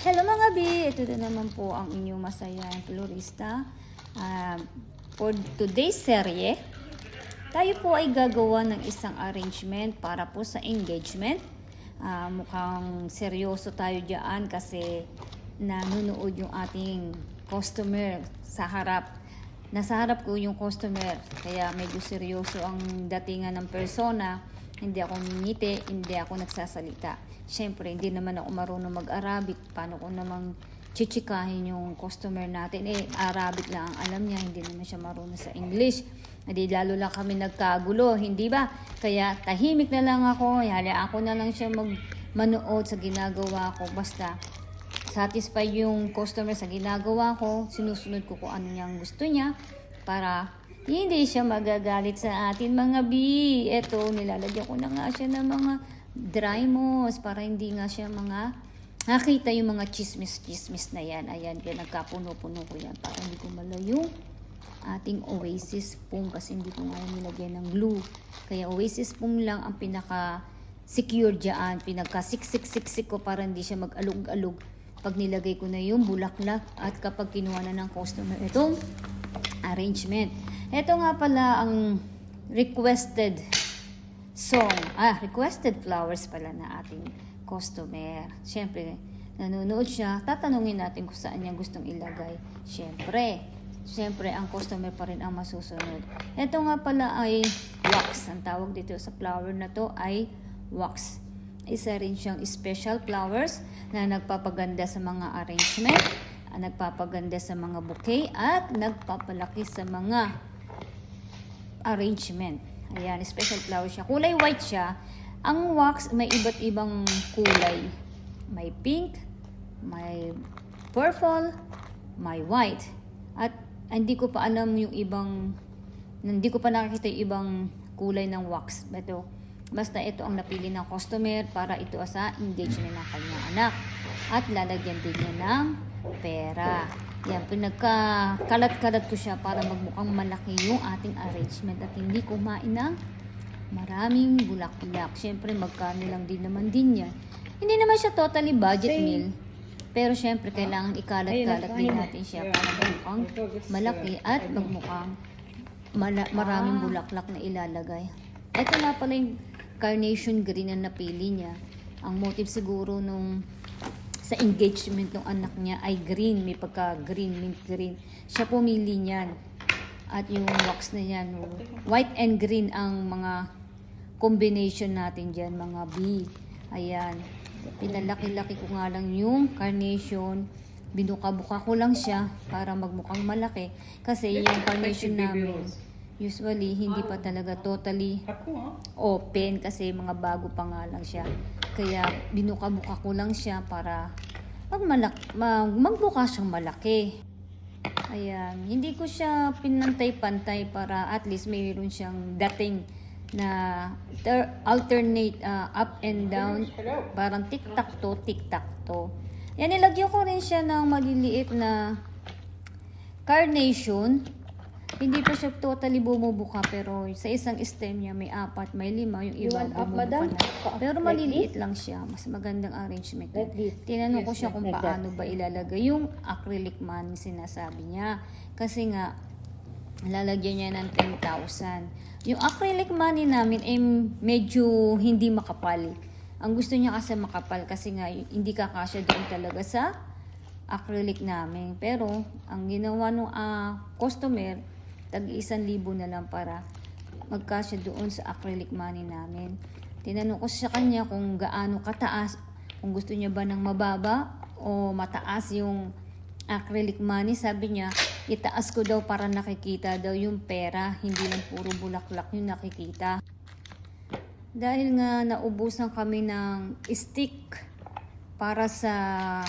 Hello mga bi! Ito na naman po ang inyong masayang florista. For today's serye, tayo po ay gagawa ng isang arrangement para po sa engagement. Mukhang seryoso tayo dyan kasi nanonood yung ating customer sa harap. Nasa harap ko yung customer, kaya medyo seryoso ang datingan ng persona. Hindi ako ngiti, hindi ako nagsasalita. Siyempre, hindi naman ako marunong mag-Arabic. Paano ko namang chichikahin yung customer natin? Arabic lang ang alam niya, hindi naman siya marunong sa English. Hindi lalo lang kami nagkagulo, hindi ba? Kaya tahimik na lang ako, hayaan ko na lang siya manood sa ginagawa ko. Basta satisfied yung customer sa ginagawa ko, sinusunod ko kung ano niyang gusto niya para hindi siya magagalit sa atin mga bi. Eto, nilalagyan ko na nga siya ng mga dry moss para hindi nga siya nakita yung mga chismis na yan. Ayan, kaya nagkapuno-puno ko yan para hindi ko malayo ating Oasis Foam kasi hindi ko nga nilagyan ng glue. Kaya Oasis Foam lang ang pinaka-secure dyan. Pinaka-siksik ko para hindi siya mag-alog-alog pag nilagay ko na yung bulaklak at kapag kinuha na ng customer itong arrangement. Ito nga pala ang requested song. Requested flowers pala na ating customer. Siyempre, nanonood siya. Tatanungin natin kung saan niya gustong ilagay. Siyempre, ang customer pa rin ang masusunod. Ito nga pala ay wax. Ang tawag dito sa flower na to ay wax. Isa rin siyang special flowers na nagpapaganda sa mga arrangement, nagpapaganda sa mga bouquet, at nagpapalaki sa mga arrangement. Ayan, special flower siya. Kulay white siya. Ang wax may iba't ibang kulay. May pink, may purple, may white. At hindi ko pa alam yung hindi ko pa nakakita yung ibang kulay ng wax. Basta ito ang napili ng customer para ito sa engagement ng kanyang anak. At lalagyan din niya ng pera. Yan, pinagkakalat-kalat ko siya para magmukhang malaki yung ating arrangement at hindi kumain ng maraming bulaklak. Siyempre, magkano lang din naman din yan. Hindi naman siya totally budget meal. Pero siyempre, kailangan ikalat-kalat din natin siya para magmukhang malaki at magmukhang maraming bulaklak na ilalagay. Ito nga pala yung carnation green na napili niya. Ang motive siguro sa engagement ng anak niya ay green, may pagka-green, mint green. Siya pumili niyan. At yung wax na yan, white and green ang mga combination natin dyan, mga B. Ayan. Pinalaki-laki ko nga lang yung carnation. Binuka-buka ko lang siya para magmukhang malaki. Kasi yung carnation namin, usually, hindi pa talaga totally open kasi mga bago pa nga lang siya. Kaya binuka-buka ko lang siya para magbuka siyang malaki. Ayan. Hindi ko siya pinantay-pantay para at least mayroon siyang dating na alternate up and down. Parang tic-tac-toe, tic-tac-toe. Yan, nilagyan ko rin siya ng maliliit na carnation. Hindi pa siya totally bumubuka pero sa isang stem niya may 4, may 5, yung iba bumubuka na. Pero maliliit lang siya, mas magandang arrangement. Tinanong ko siya kung paano ba ilalagay yung acrylic money sinasabi niya. Kasi nga, lalagyan niya ng 10,000. Yung acrylic money namin ay medyo hindi makapal. Ang gusto niya kasi makapal kasi nga hindi kakasya doon talaga sa acrylic namin. Pero, ang ginawa ng customer, tag-1,000 na lang para magkasya doon sa acrylic money namin. Tinanong ko sa kanya kung gaano kataas, kung gusto niya ba ng mababa o mataas yung acrylic money. Sabi niya, itaas ko daw para nakikita daw yung pera, hindi lang puro bulaklak yung nakikita. Dahil nga naubusan kami ng stick para sa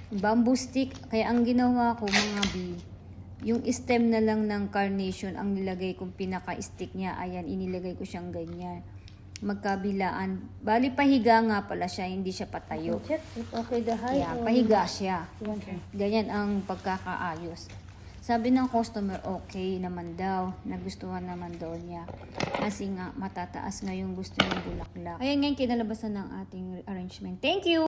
bamboo stick, kaya ang ginawa ko mga yung stem na lang ng carnation ang nilagay kong pinaka-stick niya. Ayan, inilagay ko siyang ganyan. Magkabilaan. Bali, pahiga nga pala siya, hindi siya patayo. Okay, the height. Yeah, pahiga siya. Ganyan ang pagkakaayos. Sabi ng customer, okay naman daw. Nagustuhan naman daw niya. Kasi nga, matataas nga yung gusto ng bulaklak. Ayan nga yung kinalabasan ng ating arrangement. Thank you!